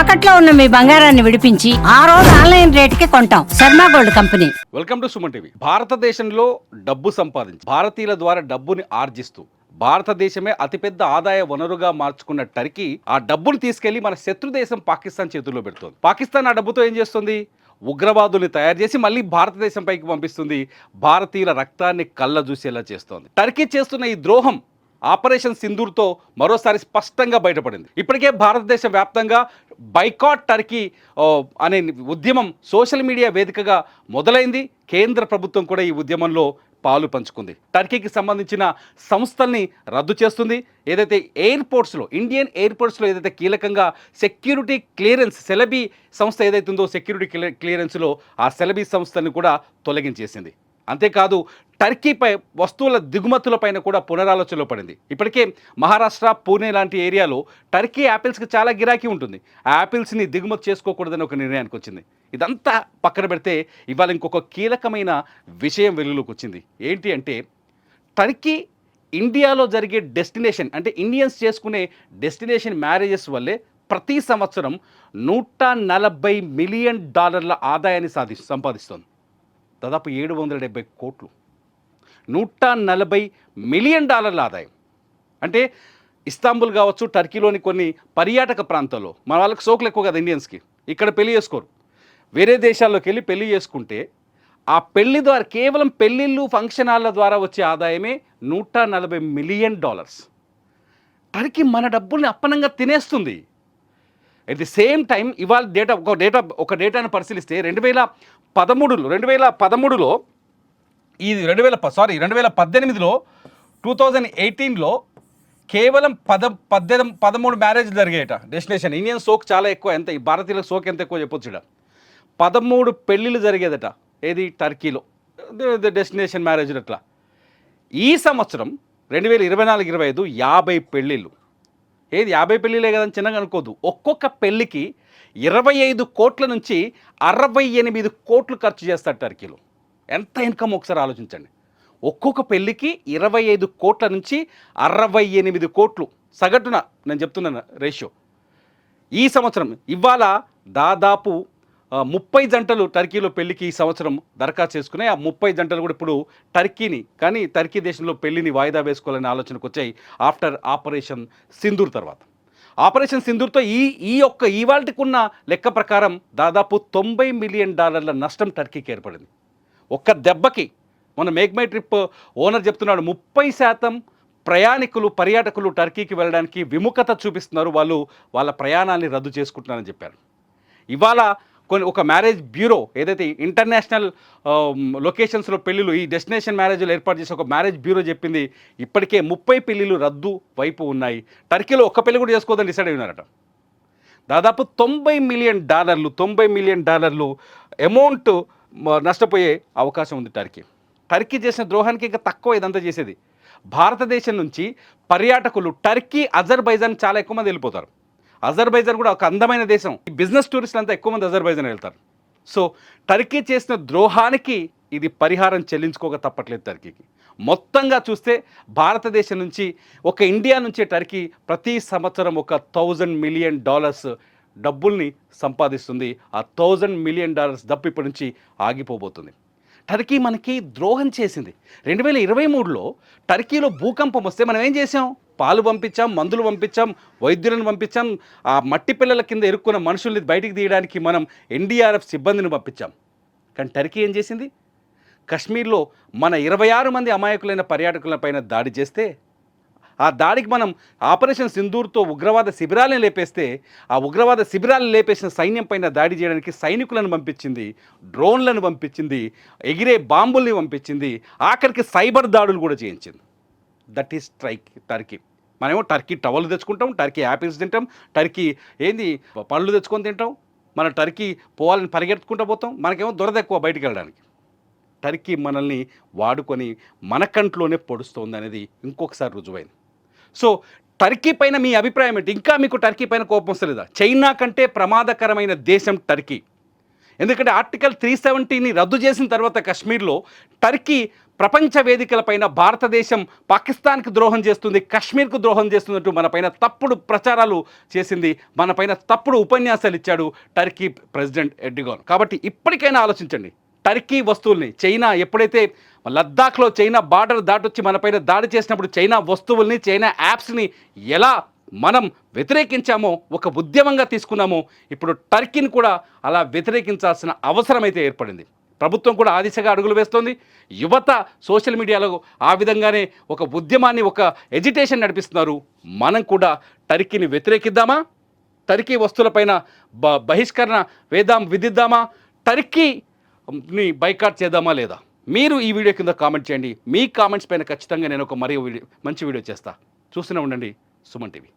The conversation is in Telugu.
తాకట్లో ఉన్న మీ బంగారాన్ని విడిపించి ఆ రోజు ఆన్లైన్ రేటుకి కొంటాం. Sharma gold company. Welcome to Suman TV. భారతదేశంలో డబ్బు సంపాదించి భారతీయుల ద్వారా డబ్బుని ఆర్జిస్తూ భారతదేశమే అతిపెద్ద ఆదాయ వనరుగా మార్చుకున్న టర్కీ ఆ డబ్బును తీసుకెళ్లి మన శత్రు దేశం పాకిస్తాన్ చేతుల్లో పెడుతోంది. పాకిస్తాన్ ఆ డబ్బుతో ఏం చేస్తుంది? ఉగ్రవాదుల్ని తయారు చేసి మళ్ళీ భారతదేశం పైకి పంపిస్తుంది. భారతీయుల రక్తాన్ని కళ్ళ చూసేలా చేస్తోంది. టర్కీ చేస్తున్న ఈ ద్రోహం ఆపరేషన్ సింధూర్తో మరోసారి స్పష్టంగా బయటపడింది. ఇప్పటికే భారతదేశ వ్యాప్తంగా బైకాట్ టర్కీ అనే ఉద్యమం సోషల్ మీడియా వేదికగా మొదలైంది. కేంద్ర ప్రభుత్వం కూడా ఈ ఉద్యమంలో పాలు పంచుకుంది. టర్కీకి సంబంధించిన సంస్థల్ని రద్దు చేస్తుంది. ఏదైతే ఎయిర్పోర్ట్స్లో ఇండియన్ ఎయిర్పోర్ట్స్లో ఏదైతే కీలకంగా సెక్యూరిటీ క్లియరెన్స్ సెలబీ సంస్థ ఏదైతే ఉందో సెక్యూరిటీ క్లియరెన్స్లో ఆ సెలబీ సంస్థని కూడా తొలగించేసింది. అంతేకాదు టర్కీపై వస్తువుల దిగుమతులపైన కూడా పునరాలోచనలో పడింది. ఇప్పటికే మహారాష్ట్ర, పూణే లాంటి ఏరియాలో టర్కీ యాపిల్స్కి చాలా గిరాకీ ఉంటుంది. ఆ యాపిల్స్ని దిగుమతి చేసుకోకూడదని ఒక నిర్ణయానికి వచ్చింది. ఇదంతా పక్కన పెడితే ఇవాళ ఇంకొక కీలకమైన విషయం వెలుగులోకి వచ్చింది. ఏంటి అంటే టర్కీ ఇండియాలో జరిగే డెస్టినేషన్ అంటే ఇండియన్స్ చేసుకునే డెస్టినేషన్ మ్యారేజెస్ వల్లే ప్రతి సంవత్సరం $140 మిలియన్ ఆదాయాన్ని సంపాదిస్తోంది. దాదాపు 770 కోట్లు. $140 మిలియన్ ఆదాయం అంటే ఇస్తాంబుల్ కావచ్చు, టర్కీలోని కొన్ని పర్యాటక ప్రాంతాల్లో మన వాళ్ళకి సోకులు ఎక్కువ కదా ఇండియన్స్కి, ఇక్కడ పెళ్లి చేసుకోరు. వేరే దేశాల్లోకి వెళ్ళి పెళ్లి చేసుకుంటే ఆ పెళ్లి ద్వారా కేవలం పెళ్ళిళ్ళు ఫంక్షన్ హాల్ల ద్వారా వచ్చే ఆదాయమే $140 మిలియన్. టర్కీ మన డబ్బుల్ని అప్పనంగా తినేస్తుంది. అట్ ది సేమ్ టైం ఇవాళ ఒక డేటాను పరిశీలిస్తే 2013లో ఈ 2018లో 2018లో కేవలం 13 మ్యారేజ్లు జరిగాయట. డెస్టినేషన్ ఇండియన్ సోక్ చాలా ఎక్కువ. ఎంత భారతీయుల సోక్ ఎంత ఎక్కువ చెప్పొచ్చు. 13 పెళ్ళిళ్ళు జరిగేదట. ఏది టర్కీలో డెస్టినేషన్ మ్యారేజ్లు. అట్లా ఈ సంవత్సరం 2024-25 50 పెళ్ళిళ్ళు. ఏది 50 పెళ్ళిళ్ళే కదని చిన్నగా అనుకోదు. ఒక్కొక్క పెళ్ళికి 25 కోట్ల నుంచి 68 కోట్లు ఖర్చు చేస్తారు టర్కీలో. ఎంత ఇన్కమ్ ఒకసారి ఆలోచించండి. ఒక్కొక్క పెళ్ళికి 25 కోట్ల నుంచి 68 కోట్లు సగటున నేను చెప్తున్నాను రేషియో. ఈ సంవత్సరం ఇవాళ దాదాపు 30 జంటలు టర్కీలో పెళ్లికి ఈ సంవత్సరం దరఖాస్తు చేసుకున్నాయి. ఆ 30 జంటలు కూడా ఇప్పుడు టర్కీ దేశంలో పెళ్లిని వాయిదా వేసుకోవాలనే ఆలోచనకు వచ్చాయి ఆఫ్టర్ ఆపరేషన్ సింధూర్ తర్వాత. ఆపరేషన్ సింధూర్తో ఇవాళకు ఉన్న లెక్క ప్రకారం దాదాపు $90 మిలియన్ నష్టం టర్కీకి ఏర్పడింది. ఒక్క దెబ్బకి మన మేక్ మై ట్రిప్ ఓనర్ చెప్తున్నాడు, 30% పర్యాటకులు టర్కీకి వెళ్ళడానికి విముఖత చూపిస్తున్నారు. వాళ్ళ ప్రయాణాన్ని రద్దు చేసుకుంటున్నారని చెప్పారు. ఇవాళ ఒక మ్యారేజ్ బ్యూరో ఏదైతే ఇంటర్నేషనల్ లొకేషన్స్లో పెళ్ళిళ్ళు ఈ డెస్టినేషన్ మ్యారేజ్లు ఏర్పాటు చేసి ఒక మ్యారేజ్ బ్యూరో చెప్పింది ఇప్పటికే 30 పెళ్ళిళ్ళు రద్దు వైపు ఉన్నాయి. టర్కీలో ఒక్క పెళ్లి కూడా చేసుకోవద్దని డిసైడ్ అయినారట. దాదాపు $90 మిలియన్ అమౌంట్ నష్టపోయే అవకాశం ఉంది టర్కీ చేసిన ద్రోహానికి ఇంకా తక్కువ ఇదంతా చేసేది. భారతదేశం నుంచి పర్యాటకులు టర్కీ, అజర్బైజాన్ చాలా ఎక్కువ మంది వెళ్ళిపోతారు. అజర్బైజాన్ కూడా ఒక అందమైన దేశం. ఈ బిజినెస్ టూరిస్టులు అంతా ఎక్కువ మంది అజర్బైజాన్ వెళ్తారు. సో టర్కీ చేసిన ద్రోహానికి ఇది పరిహారం చెల్లించుకోక తప్పట్లేదు టర్కీకి. మొత్తంగా చూస్తే భారతదేశం నుంచి ఇండియా నుంచే టర్కీ ప్రతి సంవత్సరం $1,000 మిలియన్ డబ్బుల్ని సంపాదిస్తుంది. ఆ $1,000 మిలియన్ డబ్బు ఇప్పటి నుంచి ఆగిపోబోతుంది. టర్కీ మనకి ద్రోహం చేసింది. 2023లో టర్కీలో భూకంపం వస్తే మనం ఏం చేసాం? పాలు పంపించాం, మందులు పంపించాం, వైద్యులను పంపించాం. ఆ మట్టి పిల్లల కింద ఇరుక్కున్న మనుషుల్ని బయటికి తీయడానికి మనం NDRF సిబ్బందిని పంపించాం. కానీ టర్కీ ఏం చేసింది? కశ్మీర్లో మన 26 మంది అమాయకులైన పర్యాటకులపైన దాడి చేస్తే ఆ దాడికి మనం ఆపరేషన్ సింధూర్తో ఉగ్రవాద శిబిరాలను లేపేస్తే ఆ ఉగ్రవాద శిబిరాలను లేపేసిన సైన్యం పైన దాడి చేయడానికి సైనికులను పంపించింది, డ్రోన్లను పంపించింది, ఎగిరే బాంబుల్ని పంపించింది, ఆఖరికి సైబర్ దాడులు కూడా చేయించింది. That is Turkey. మనమేమో టర్కీ టవల్ తెచ్చుకుంటాం, టర్కీ యాపిల్స్ తింటాం, టర్కీ పళ్ళు తెచ్చుకొని తింటాం, మన టర్కీ పోవాలని పరిగెత్తుకుంటూ పోతాం. మనకేమో దొరద ఎక్కువ బయటికి వెళ్ళడానికి. టర్కీ మనల్ని వాడుకొని మన కంట్లోనే పొడుస్తుంది అనేది ఇంకొకసారి రుజువైంది. సో టర్కీ పైన మీ అభిప్రాయం ఏంటి? ఇంకా మీకు టర్కీ పైన కోపం వస్తలేదా? చైనా కంటే ప్రమాదకరమైన దేశం టర్కీ. ఎందుకంటే ఆర్టికల్ 370ని రద్దు చేసిన తర్వాత కశ్మీర్లో టర్కీ ప్రపంచ వేదికలపైన భారతదేశం పాకిస్తాన్కి ద్రోహం చేస్తుంది, కశ్మీర్కు ద్రోహం చేస్తున్నట్టు మనపైన తప్పుడు ప్రచారాలు చేసింది, మనపైన తప్పుడు ఉపన్యాసాలు ఇచ్చాడు టర్కీ ప్రెసిడెంట్ ఎర్డోగాన్. కాబట్టి ఇప్పటికైనా ఆలోచించండి. టర్కీ వస్తువుల్ని చైనా ఎప్పుడైతే లద్దాఖ్లో చైనా బార్డర్ దాటొచ్చి మనపైన దాడి చేసినప్పుడు చైనా వస్తువుల్ని, చైనా యాప్స్ని ఎలా మనం వ్యతిరేకించామో, ఒక ఉద్యమంగా తీసుకున్నామో, ఇప్పుడు టర్కీని కూడా అలా వ్యతిరేకించాల్సిన అవసరం అయితే ఏర్పడింది. ప్రభుత్వం కూడా ఆ దిశగా అడుగులు వేస్తోంది. యువత సోషల్ మీడియాలో ఆ విధంగానే ఒక ఉద్యమాన్ని, ఒక ఎజిటేషన్ నడిపిస్తున్నారు. మనం కూడా టర్కీని వ్యతిరేకిద్దామా? టర్కీ వస్తువులపైన బహిష్కరణ విధిద్దామా? టర్కీని బైకాట్ చేద్దామా లేదా? మీరు ఈ వీడియో కింద కామెంట్ చేయండి. మీ కామెంట్స్ పైన ఖచ్చితంగా నేను ఒక మంచి వీడియో చేస్తా. చూస్తూనే ఉండండి సుమన్ టీవీ.